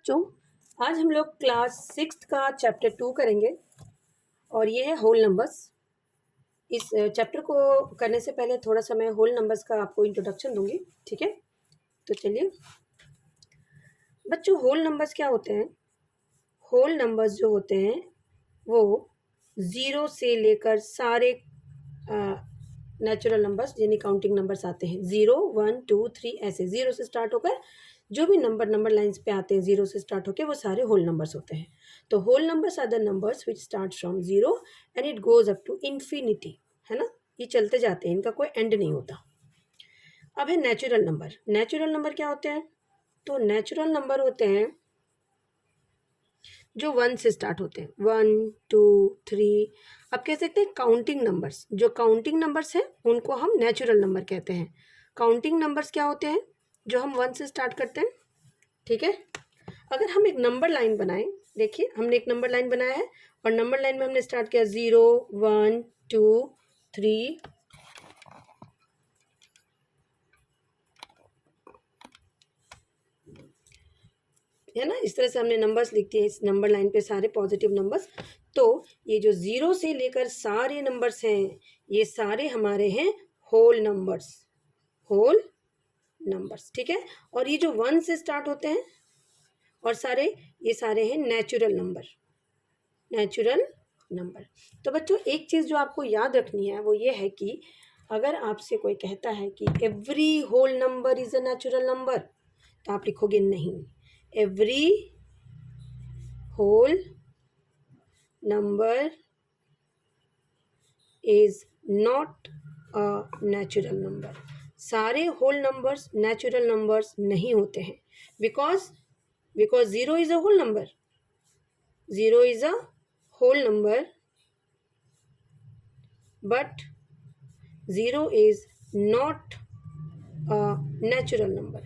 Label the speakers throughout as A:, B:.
A: बच्चों, आज हम लोग क्लास 6 का चैप्टर 2 करेंगे और ये है होल नंबर्स। इस चैप्टर को करने से पहले थोड़ा सा मैं होल नंबर्स का आपको इंट्रोडक्शन दूंगी, ठीक है। तो चलिए बच्चों, होल नंबर्स क्या होते हैं? होल नंबर्स जो होते हैं वो ज़ीरो से लेकर सारे नेचुरल नंबर्स यानी काउंटिंग नंबर्स आते हैं। 0 1 2 3 ऐसे ज़ीरो से स्टार्ट होकर जो भी नंबर लाइंस पे आते हैं ज़ीरो से स्टार्ट होकर वो सारे होल नंबर्स होते हैं। तो whole numbers are the numbers which start from zero and it goes up to infinity, है ना। ये चलते जाते हैं, इनका कोई एंड नहीं होता। अब है नेचुरल नंबर। नेचुरल नंबर क्या होते हैं? तो नेचुरल नंबर होते हैं जो 1 से स्टार्ट होते हैं, 1 2 3। अब कह सकते हैं काउंटिंग नंबर्स। जो काउंटिंग नंबर्स हैं उनको हम नेचुरल नंबर कहते हैं। काउंटिंग नंबर्स क्या होते हैं? जो हम 1 से स्टार्ट करते हैं, ठीक है। अगर हम एक नंबर लाइन बनाएं, देखिए हमने एक नंबर लाइन बनाया है और नंबर लाइन में हमने स्टार्ट किया 0 1 2 3, है ना। इस तरह से हमने नंबर्स लिख दिए इस नंबर लाइन पे, सारे पॉजिटिव नंबर्स। तो ये जो 0 से लेकर सारे नंबर्स हैं ये सारे हमारे हैं होल नंबर्स, होल नंबर्स, ठीक है। और ये जो 1 से स्टार्ट होते हैं और ये सारे हैं नेचुरल नंबर, नेचुरल नंबर। तो बच्चों एक चीज़ जो आपको याद रखनी है वो ये है कि अगर आपसे कोई कहता है कि every whole number is a natural number, तो आप लिखोगे नहीं, every whole number is not a natural number. सारे होल नंबर्स नेचुरल नंबर्स नहीं होते हैं, because zero is a whole number, zero is a whole number but zero is not a natural number.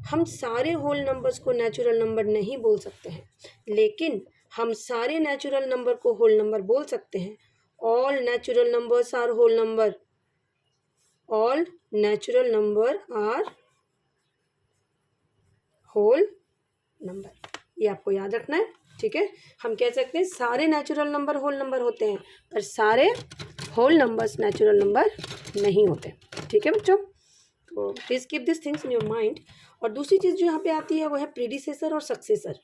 A: हम सारे होल नंबर्स को natural number नहीं बोल सकते हैं, लेकिन हम सारे नेचुरल नंबर को होल नंबर बोल सकते हैं। All natural numbers are whole number, all natural number are whole number. ये आपको याद रखना है, ठीक है। हम कह सकते हैं सारे नेचुरल नंबर होल नंबर होते हैं पर सारे होल नंबर्स नेचुरल नंबर नहीं होते, ठीक है बच्चों। तो please keep this things in your mind. और दूसरी चीज़ जो यहाँ पे आती है वो है प्रीडिसेसर और सक्सेसर।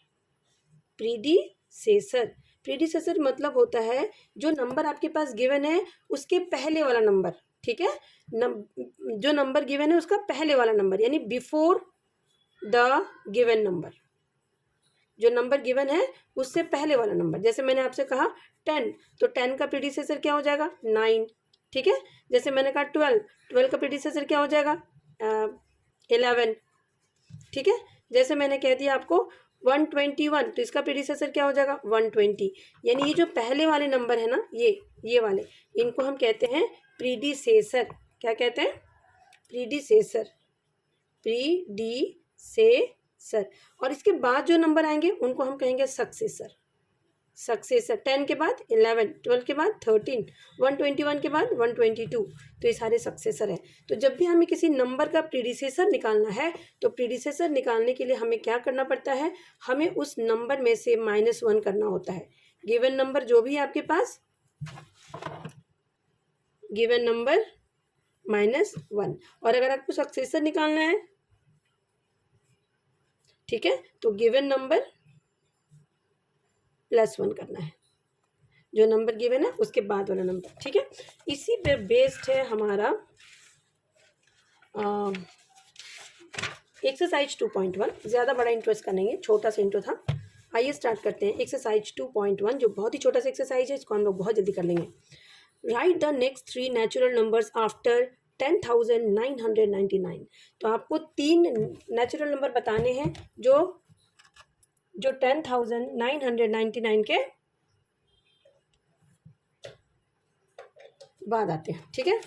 A: प्रीडिसेसर मतलब होता है जो नंबर आपके पास गिवन है उसके पहले वाला नंबर, ठीक है। जो नंबर गिवन है उसका पहले वाला नंबर, यानी बिफोर द गिवन नंबर। जो नंबर गिवन है उससे पहले वाला नंबर। जैसे मैंने आपसे कहा 10, तो 10 का प्रीडिसेसर क्या हो जाएगा? 9, ठीक है। जैसे मैंने कहा 12 का प्रीडिसेसर क्या हो जाएगा? 11, ठीक है। जैसे मैंने कह दिया आपको 121, तो इसका प्रीडिसेसर क्या हो जाएगा? 120। यानी ये जो पहले वाले नंबर है ना, ये वाले, इनको हम कहते हैं प्रीडिसेसर। क्या कहते हैं? Predecessor, predecessor. और इसके बाद जो नंबर आएंगे उनको हम कहेंगे सक्सेसर। 10 के बाद 11, 12 के बाद 13, 121 के बाद 122, तो ये सारे सक्सेसर है। तो जब भी हमें किसी नंबर का प्रीडिसेसर निकालना है तो प्रीडिसेसर निकालने के लिए हमें क्या करना पड़ता है? हमें उस नंबर में से -1 करना होता है। गिवन नंबर जो भी है आपके पास, गिवन नंबर -1। और अगर आपको सक्सेसर निकालना है, ठीक है, तो गिवन नंबर +1 करना है। जो नंबर गिवन है उसके बाद वाला नंबर, ठीक है। इसी पे बेस्ड है हमारा एक्सरसाइज 2.1। ज़्यादा बड़ा इंट्रो इसका नहीं है, छोटा सा इंट्रो था। आइए स्टार्ट करते हैं एक्सरसाइज 2.1, जो बहुत ही छोटा सा एक्सरसाइज है। इसको हम लोग बहुत जल्दी कर लेंगे। Right the next 3 natural numbers after 10,999। तो आपको 3 नेचुरल नंबर बताने हैं जो 10,999 के बाद आते हैं, ठीक है।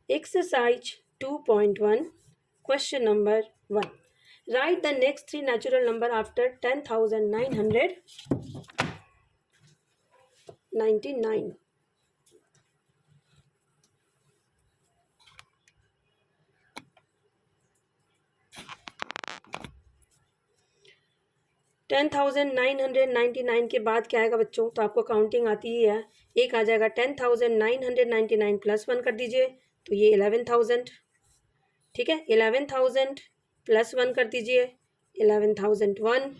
A: Exercise 2.1, question number 1. Write the next 3 natural number after 10,999. 10,999 के बाद क्या आएगा बच्चों? तो आपको काउंटिंग आती ही है, एक आ जाएगा 10,999 प्लस 1 कर दीजिए, तो ये 11,000, ठीक है। 11,000 प्लस 1 कर दीजिए, 11,001,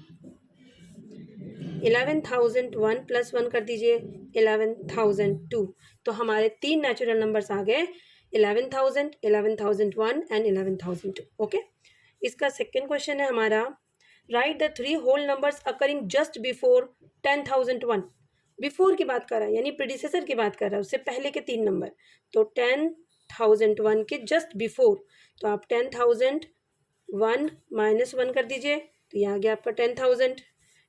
A: 11,001 प्लस 1 कर दीजिए, 11,002। तो हमारे 3 नेचुरल नंबर्स आ गए, 11,000, 11,001 एंड 11,002। ओके, इसका सेकेंड क्वेश्चन है हमारा, right the 3 whole numbers occurring just before 10,001। Before की बात कर रहा है, यानी प्रीडिसेसर की बात कर रहा है, उससे पहले के 3 नंबर। तो 10,001 के जस्ट बिफोर, तो आप 10,001 माइनस 1 कर दीजिए, तो ये आ गया आपका 10,000।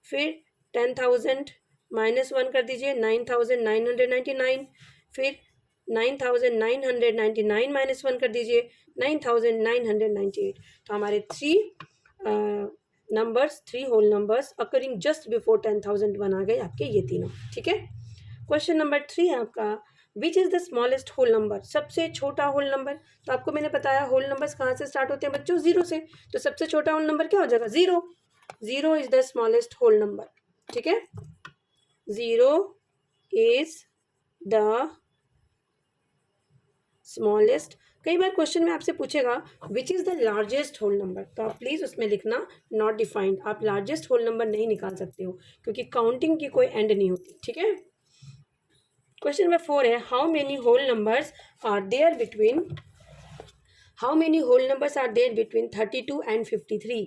A: फिर 10,000 माइनस 1 कर दीजिए, 9,999। फिर 9,999 माइनस 1 कर दीजिए, 9,998। तो हमारे 3 whole numbers occurring just before 10,001 आ गए आपके ये तीनों, ठीक है। क्वेश्चन नंबर 3 है आपका, which is the smallest whole number, सबसे छोटा होल नंबर। तो आपको मैंने बताया होल नंबर्स कहाँ से स्टार्ट होते हैं बच्चों? 0 से। तो सबसे छोटा होल नंबर क्या हो जाएगा? 0। 0 is the smallest whole number, ठीक है। 0 इज द स्मॉलेस्ट। कई बार क्वेश्चन में आपसे पूछेगा which is the largest whole number, तो आप प्लीज़ उसमें लिखना नॉट डिफाइंड। आप लार्जेस्ट होल नंबर नहीं निकाल सकते हो, क्योंकि काउंटिंग की कोई एंड नहीं होती, ठीक है। क्वेश्चन नंबर 4 है, how many whole numbers are there between 32 and 53।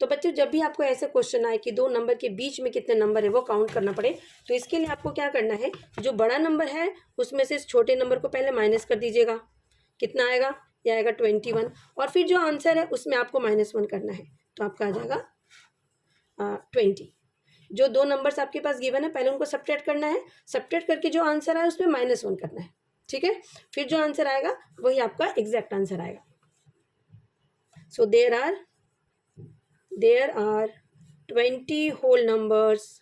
A: तो बच्चों जब भी आपको ऐसे क्वेश्चन आए कि दो नंबर के बीच में कितने नंबर है वो काउंट करना पड़े, तो इसके लिए आपको क्या करना है, जो बड़ा नंबर है उसमें से इस छोटे नंबर को पहले माइनस कर दीजिएगा। कितना आएगा? ये आएगा 21। और फिर जो आंसर है उसमें आपको -1 करना है, तो आपका आ जाएगा 20। जो दो नंबर्स आपके पास गिवन है पहले उनको सब्ट्रैक्ट करना है, सब्ट्रैक्ट करके जो आंसर आए उसमें -1 करना है, ठीक है। फिर जो आंसर आएगा वही आपका एग्जैक्ट आंसर आएगा। So there are 20 whole numbers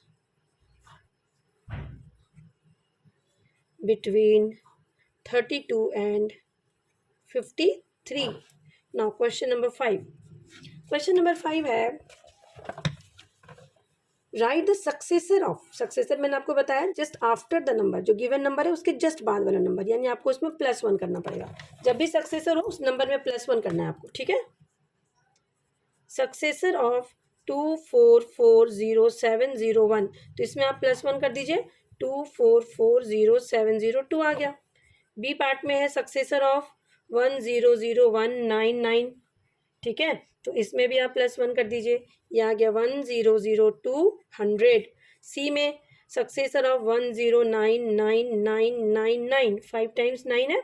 A: between 32 and 53. Now question number 5. Question number 5 है, right the successor of. Successor मैंने आपको बताया जस्ट आफ्टर द नंबर, जो गिवन नंबर है उसके जस्ट बाद वाला नंबर, यानी आपको उसमें +1 करना पड़ेगा। जब भी सक्सेसर हो उस नंबर में +1 करना है आपको, ठीक है। सक्सेसर ऑफ 2440701, तो इसमें आप +1 कर दीजिए, 2440702 आ गया। बी पार्ट में है सक्सेसर ऑफ 100199, ठीक है, तो इसमें भी आप +1 कर दीजिए, ये आ गया 100200। सी में सक्सेसर ऑफ 109999, 5 टाइम्स 9 है,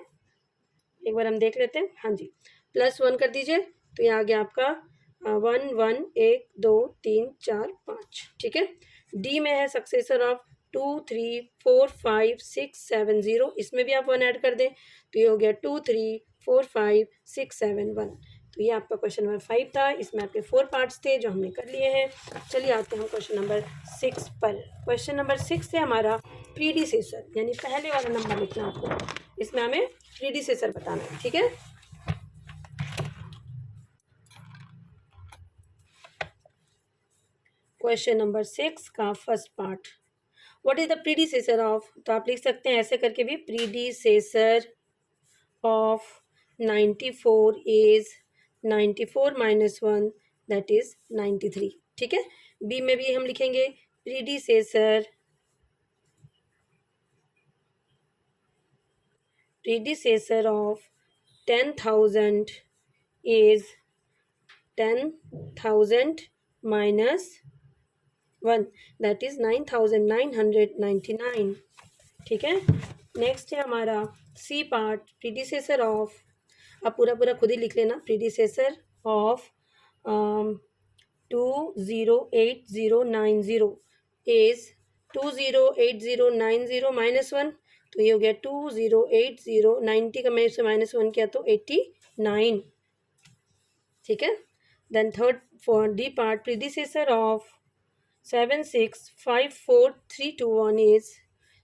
A: एक बार हम देख लेते हैं। हाँ जी, +1 कर दीजिए, तो ये आ गया आपका 1 1 1 2 3 4 5, ठीक है। डी में है सक्सेसर ऑफ 2345670, इसमें भी आप 1 ऐड कर दें, तो ये हो गया 2345671। तो ये आपका क्वेश्चन नंबर 5 था, इसमें आपके 4 पार्ट्स थे जो हमने कर लिए हैं। चलिए आते हैं क्वेश्चन नंबर 6 पर। क्वेश्चन नंबर 6 है हमारा प्रीडिसेसर, यानी पहले वाला नंबर लिखना आपको, इसमें हमें प्रीडिसेसर बताना है, ठीक है। क्वेश्चन नंबर 6 का first part, what is the predecessor of, तो आप लिख सकते हैं ऐसे करके भी, predecessor of 94 is 94 - 1 that is 93, ठीक है। बी में भी हम लिखेंगे predecessor of 10,000 is 10,000 - 1 that is 9,999, ठीक है। नेक्स्ट है हमारा सी पार्ट, प्रीडिसेसर ऑफ, आप पूरा खुद ही लिख लेना, प्रीडिसेसर ऑफ 208090 इज 208090 -1, तो ये हो गया 208090 का मैं इससे -1 किया तो 89, ठीक है। Then third for D part, predecessor of 7654321 is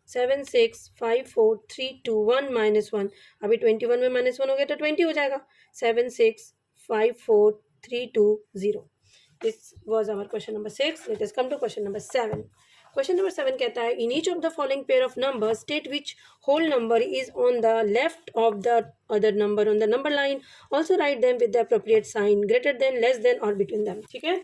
A: 7654321 -1, अभी 21 में -1 हो गया तो 20 हो जाएगा, 7654320। This was our question number 6. Let us come to question number 7. Question number 7 कहता है in each of the following pair of number state which whole number is on the left of the other number on the number line, also write them with the appropriate sign, greater than, less than और between them. ठीक है,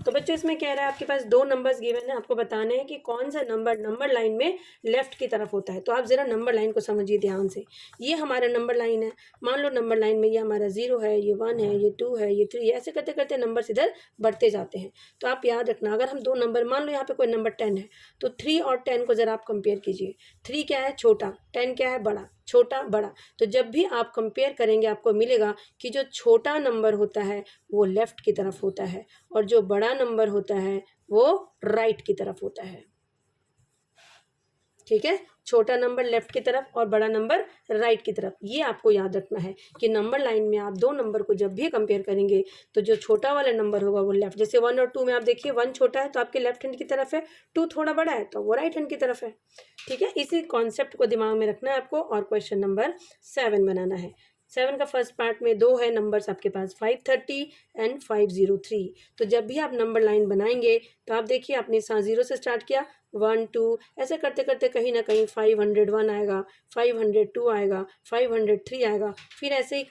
A: तो बच्चों इसमें कह रहा है आपके पास दो नंबर्स गिवन है, आपको बताने हैं कि कौन सा नंबर नंबर लाइन में लेफ्ट की तरफ होता है. तो आप जरा नंबर लाइन को समझिए ध्यान से. ये हमारा नंबर लाइन है. मान लो नंबर लाइन में ये हमारा 0 है, ये 1 है, ये 2 है, ये 3 है. ऐसे करते करते नंबर इधर बढ़ते जाते हैं. तो आप याद रखना, अगर हम दो नंबर, मान लो यहाँ पे कोई नंबर 10 है, तो 3 और 10 को जरा आप कंपेयर कीजिए. 3 क्या है? छोटा. 10 क्या है? बड़ा. छोटा बड़ा. तो जब भी आप कंपेयर करेंगे आपको मिलेगा कि जो छोटा नंबर होता है वो लेफ्ट की तरफ होता है और जो बड़ा नंबर होता है वो राइट की तरफ होता है. ठीक है, छोटा नंबर लेफ्ट की तरफ और बड़ा नंबर राइट की तरफ. ये आपको याद रखना है कि नंबर लाइन में आप दो नंबर को जब भी कंपेयर करेंगे तो जो छोटा वाला नंबर होगा वो लेफ्ट. जैसे 1 और 2 में आप देखिए 1 छोटा है तो आपके लेफ्ट हैंड की तरफ है, 2 थोड़ा बड़ा है तो वो राइट हैंड की तरफ है. ठीक है, इसी कॉन्सेप्ट को दिमाग में रखना है आपको और क्वेश्चन नंबर 7 बनाना है. 7 का फर्स्ट पार्ट में दो है नंबर्स आपके पास 530 एंड 503. तो जब भी आप नंबर लाइन बनाएंगे तो आप देखिए आपने 0 से स्टार्ट किया, 1 2 ऐसे करते करते कहीं ना कहीं 501 आएगा, 502 आएगा, 503 आएगा, फिर ऐसे ही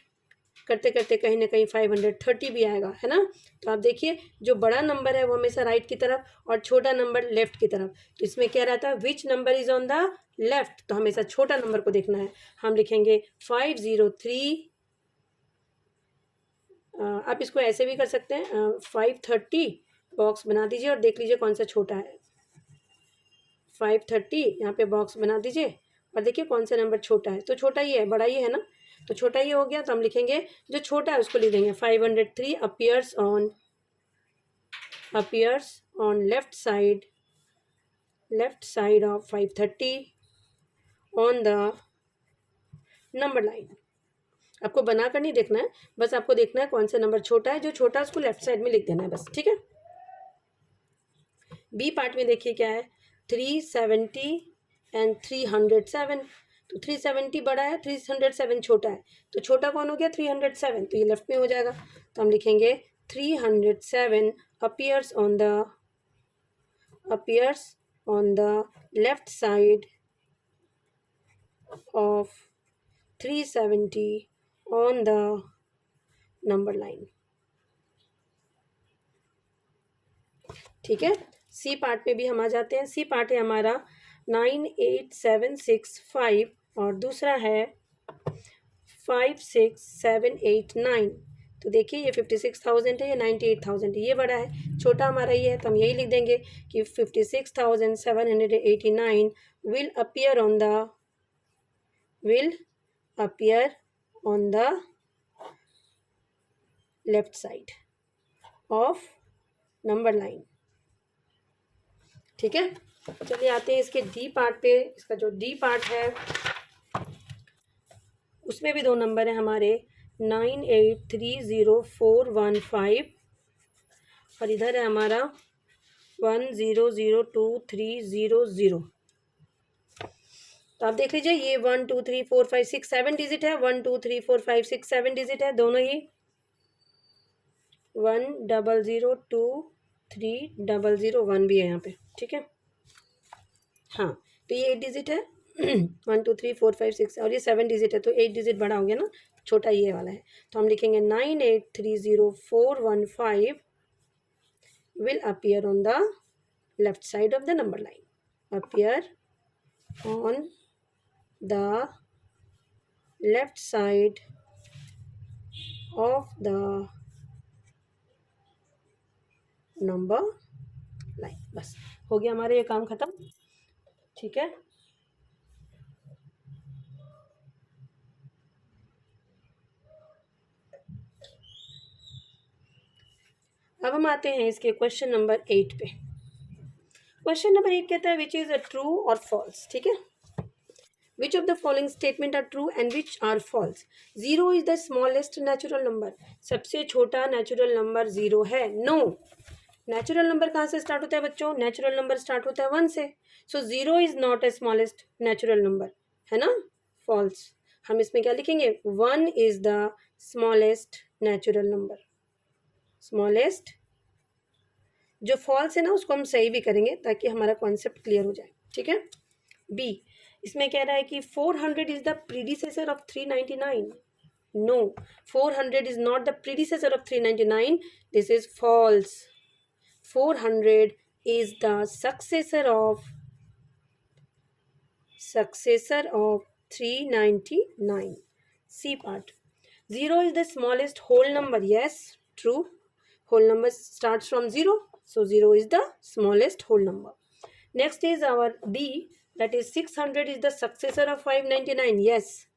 A: करते करते कहीं ना कहीं 530 भी आएगा, है ना. तो आप देखिए जो बड़ा नंबर है वो हमेशा राइट की तरफ और छोटा नंबर लेफ्ट की तरफ. तो इसमें क्या रहता है? Which number is on the left. तो हमेशा छोटा नंबर को देखना है. हम लिखेंगे 503. आप इसको ऐसे भी कर सकते हैं, 530 बॉक्स बना दीजिए और देख लीजिए कौन सा छोटा है. 530 यहाँ पे बॉक्स बना दीजिए और देखिए कौन सा नंबर छोटा है. तो छोटा ही है, बड़ा ही है ना. तो छोटा ही हो गया तो हम लिखेंगे जो छोटा है उसको लिख देंगे 503 appears on left side of 530 on the number line. आपको बनाकर नहीं देखना है, बस आपको देखना है कौन सा नंबर छोटा है. जो छोटा है उसको लेफ्ट साइड में लिख देना है बस. ठीक है, बी पार्ट में देखिए क्या है, 370 एंड 307. तो 370 बड़ा है, 307 छोटा है. तो छोटा कौन हो गया? 307. तो ये लेफ्ट में हो जाएगा. तो हम लिखेंगे 307 appears on the left side of 370 on the number line. ठीक है, सी पार्ट में भी हम आ जाते हैं. सी पार्ट है हमारा 98765 और दूसरा है 56789. तो देखिए ये 56,000 है, ये 98,000 है, ये बड़ा है, छोटा हमारा ये है. तो हम यही लिख देंगे कि 56,789 will appear on the left side of number line. ठीक है, चलिए आते हैं इसके डी पार्ट पे. इसका जो डी पार्ट है उसमें भी दो नंबर है हमारे 9830415 और इधर है हमारा 100230. तो आप देख लीजिए ये 1 2 3 4 5 6 7 डिजिट है, 1 2 3 4 5 6 7 डिजिट है दोनों ही. 10023001 भी है यहाँ पे. ठीक है, हाँ तो ये 8 डिजिट है. 1 2 3 4 5 6 और ये 7 डिजिट है तो 8 डिजिट बड़ा हो गया ना, छोटा ये वाला है. तो हम लिखेंगे 9830415 will appear on the left side of the number line. Appear on the left side of the number line. बस हो गया हमारा ये काम खत्म. ठीक है, अब हम आते हैं इसके क्वेश्चन नंबर 8 पे. क्वेश्चन नंबर 8 कहता है विच इज अ ट्रू और फॉल्स. ठीक है, which of the following statement are true and which are false. 0 is the smallest natural number. सबसे छोटा नेचुरल नंबर 0 है. नो, नेचुरल नंबर कहाँ से स्टार्ट होता है बच्चों? नेचुरल नंबर स्टार्ट होता है 1 से. सो 0 is not a smallest natural number, है ना. फॉल्स. हम इसमें क्या लिखेंगे? 1 is the smallest natural number. Smallest जो फॉल्स है ना उसको हम सही भी करेंगे ताकि हमारा कॉन्सेप्ट क्लियर हो जाए, ठीक है। बी, इसमें कह रहा है कि 400 is the predecessor of 399. No, 400 is not the predecessor of 399. This is false. 400 is the successor of 399. C part. 0 is the smallest whole number. Yes, true. Whole number starts from 0, so 0 is the smallest whole number. Next is our D, that is 600 is the successor of 599. Yes,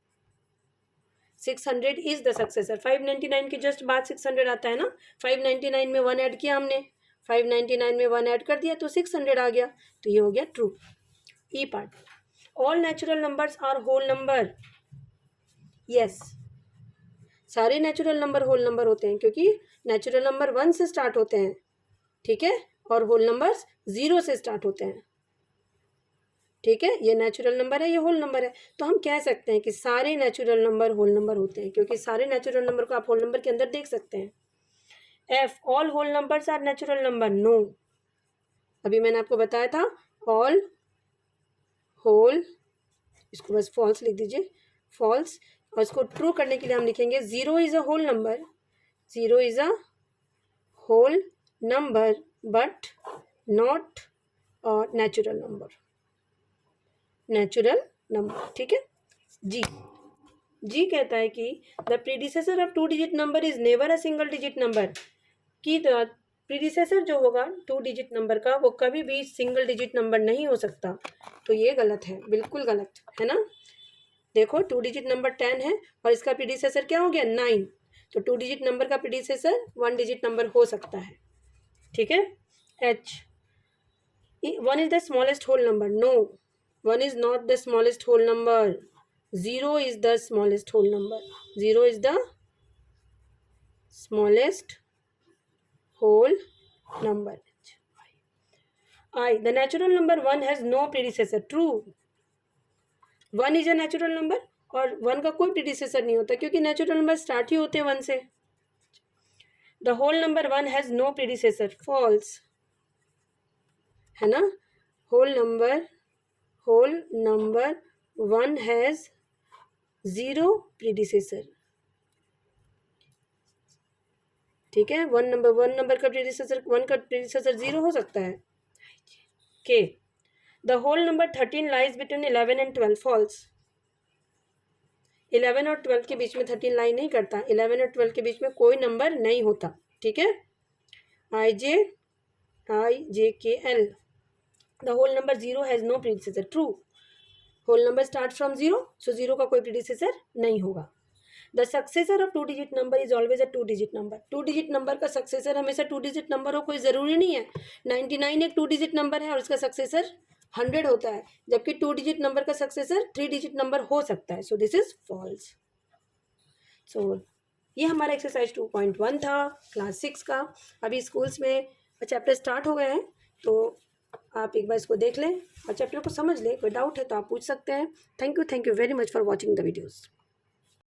A: 600 is the successor. 599 के just बाद 600 आता है ना. 599 में 1 add किया हमने, 599 में 1 add कर दिया तो 600 आ गया, तो ये हो गया true. E part. All natural numbers are whole number. Yes, सारे नेचुरल नंबर होल नंबर होते हैं क्योंकि नेचुरल नंबर 1 से स्टार्ट होते हैं, ठीक है, और होल नंबर्स 0 से स्टार्ट होते हैं, ठीक है. ये नेचुरल नंबर है, ये होल नंबर है, तो हम कह सकते हैं कि सारे नेचुरल नंबर होल नंबर होते हैं क्योंकि सारे नेचुरल नंबर को आप होल नंबर के अंदर देख सकते हैं. F, all whole numbers are natural number. No, अभी मैंने आपको बताया था ऑल होल, इसको बस फॉल्स लिख दीजिए, फॉल्स. और इसको ट्रू करने के लिए हम लिखेंगे 0 is a whole number. 0 is a whole number but not a natural number. Natural number, ठीक है. जी कहता है कि the predecessor of 2 digit number is never a single digit number. कि प्रीडिसेसर जो होगा 2 डिजिट नंबर का वो कभी भी सिंगल डिजिट नंबर नहीं हो सकता. तो ये गलत है, बिल्कुल गलत है ना. देखो 2 डिजिट नंबर 10 है और इसका प्रीडिसेसर क्या हो गया 9. तो 2 डिजिट नंबर का प्रीडिसेसर 1 डिजिट नंबर हो सकता है, ठीक है. H, 1 is the smallest whole number. No, 1 is not the smallest whole number. 0 is the smallest whole number. 0 is the smallest whole number. I, the natural number 1 has no predecessor. True. 1 is a natural number और 1 का कोई predecessor नहीं होता क्योंकि natural number start ही होते हैं 1 से. The whole number 1 has no predecessor. False. है ना. whole number 1 has 0 predecessor. ठीक है. 1 नंबर का प्रीडिसेसर 1 का प्रीडिसेसर 0 हो सकता है. K, the whole number 13 lies between 11 and 12. False. 11 और 12 के बीच में 13 लाई नहीं करता. 11 और 12 के बीच में कोई नंबर नहीं होता, ठीक है. I J K L, the whole number 0 has no predecessor. True. Whole number start from 0, so 0 का कोई प्रीडिसेसर नहीं होगा. The successor of 2 digit number is always a 2 digit number. 2 digit number का सक्सेसर हमेशा 2 डिजिट नंबर हो, कोई ज़रूरी नहीं है. 99 एक 2 डिजिट नंबर है और इसका सक्सेसर 100 होता है, जबकि 2 डिजिट नंबर का सक्सेसर 3 डिजिट नंबर हो सकता है. So this is false. So ये हमारा एक्सरसाइज 2.1 था क्लास 6 का. अभी स्कूल्स में चैप्टर स्टार्ट हो गए हैं, तो आप एक बार इसको देख लें और चैप्टर को समझ लें. कोई डाउट है तो आप पूछ सकते हैं. Thank you very much for watching the videos.